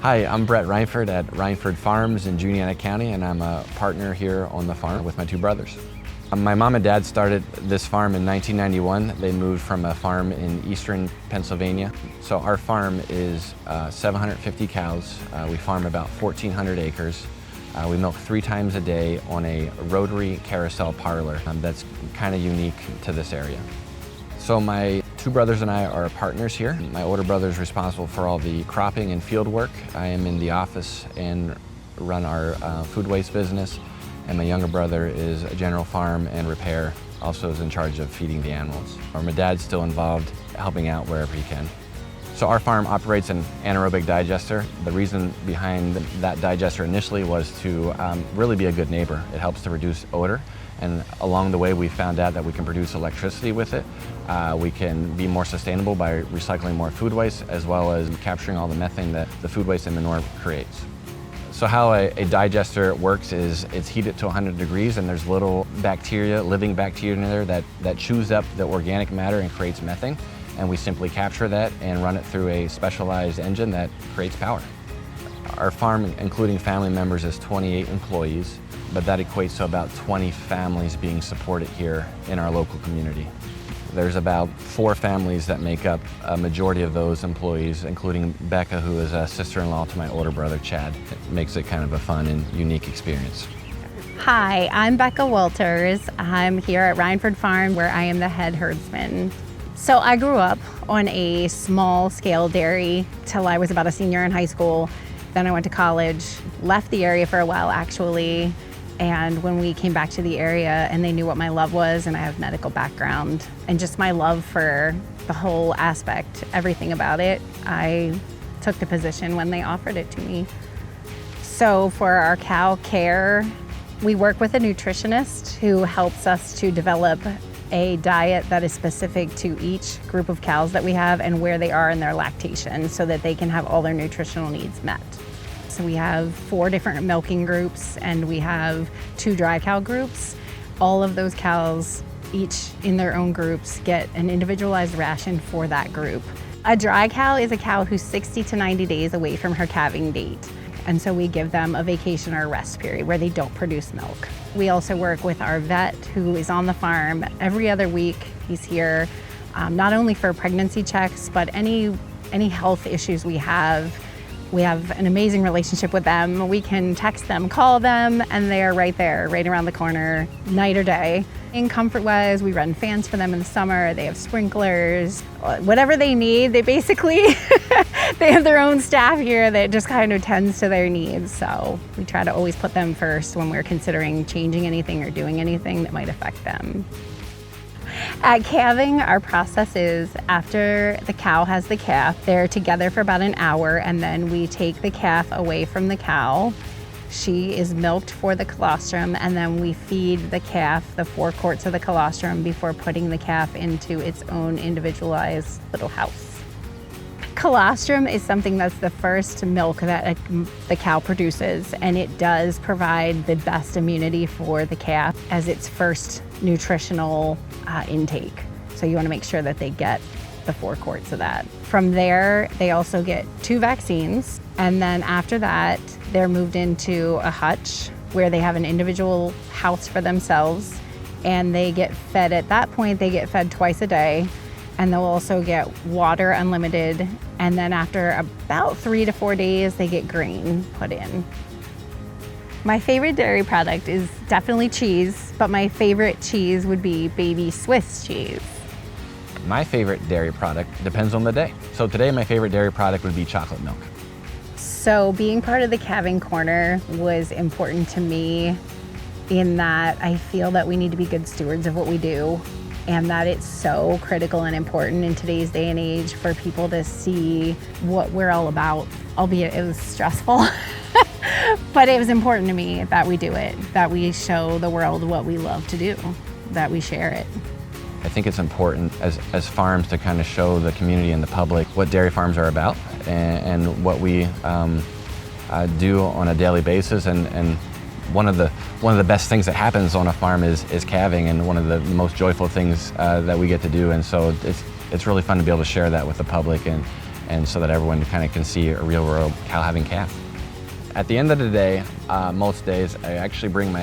Hi, I'm Drew Reinford at Reinford Farms in Juniata County, and I'm a partner here on the farm with my two brothers. My mom and dad started this farm in 1991. They moved from a farm in eastern Pennsylvania. So our farm is 750 cows. We farm about 1,400 acres. We milk 3 times a day on a rotary carousel parlor that's kind of unique to this area. So my two brothers and I are partners here. My older brother is responsible for all the cropping and field work. I am in the office and run our food waste business. And my younger brother is a general farm and repair, also is in charge of feeding the animals. My dad's still involved, helping out wherever he can. So our farm operates an anaerobic digester. The reason behind that digester initially was to really be a good neighbor. It helps to reduce odor. And along the way, we found out that we can produce electricity with it. We can be more sustainable by recycling more food waste, as well as capturing all the methane that the food waste and manure creates. So how a digester works is it's heated to 100 degrees, and there's little bacteria, living bacteria in there that chews up the organic matter and creates methane. And we simply capture that and run it through a specialized engine that creates power. Our farm, including family members, is 28 employees, but that equates to about 20 families being supported here in our local community. There's about 4 families that make up a majority of those employees, including Becca, who is a sister-in-law to my older brother, Chad. It makes it kind of a fun and unique experience. Hi, I'm Becca Walters. I'm here at Reinford Farm, where I am the head herdsman. So I grew up on a small-scale dairy till I was about a senior in high school. Then I went to college, left the area for a while actually, and when we came back to the area and they knew what my love was, and I have medical background, and just my love for the whole aspect, everything about it, I took the position when they offered it to me. So for our cow care, we work with a nutritionist who helps us to develop a diet that is specific to each group of cows that we have and where they are in their lactation so that they can have all their nutritional needs met. So we have 4 different milking groups and we have 2 dry cow groups. All of those cows, each in their own groups, get an individualized ration for that group. A dry cow is a cow who's 60 to 90 days away from her calving date. And so we give them a vacation or a rest period where they don't produce milk. We also work with our vet who is on the farm every other week. He's here not only for pregnancy checks, but any health issues we have. We have an amazing relationship with them. We can text them, call them, and they are right there, right around the corner, night or day. In comfort-wise, we run fans for them in the summer. They have sprinklers, whatever they need. They basically, they have their own staff here that just kind of tends to their needs. So we try to always put them first when we're considering changing anything or doing anything that might affect them. At calving, our process is after the cow has the calf, they're together for about an hour, and then we take the calf away from the cow. She is milked for the colostrum, and then we feed the calf the 4 quarts of the colostrum before putting the calf into its own individualized little house. Colostrum is something that's the first milk that the cow produces, and it does provide the best immunity for the calf as its first nutritional intake. So you want to make sure that they get the 4 quarts of that. From there, they also get 2 vaccines, and then after that, they're moved into a hutch where they have an individual house for themselves, and they get fed. At that point, they get fed twice a day, and they'll also get water unlimited, and then after about 3 to 4 days, they get grain put in. My favorite dairy product is definitely cheese, but my favorite cheese would be baby Swiss cheese. My favorite dairy product depends on the day. So today my favorite dairy product would be chocolate milk. So being part of the calving corner was important to me in that I feel that we need to be good stewards of what we do, and that it's so critical and important in today's day and age for people to see what we're all about, albeit it was stressful. But it was important to me that we do it, that we show the world what we love to do, that we share it. I think it's important as farms to kind of show the community and the public what dairy farms are about and what we do on a daily basis. And one of the best things that happens on a farm is calving, and one of the most joyful things that we get to do. And so it's really fun to be able to share that with the public and and so that everyone kind of can see a real world cow having calf. At the end of the day, most days, I actually bring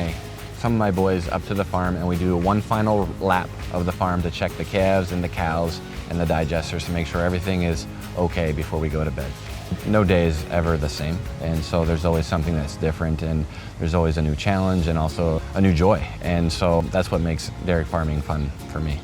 some of my boys up to the farm and we do one final lap of the farm to check the calves and the cows and the digesters to make sure everything is okay before we go to bed. No day is ever the same, and so there's always something that's different, and there's always a new challenge and also a new joy, and so that's what makes dairy farming fun for me.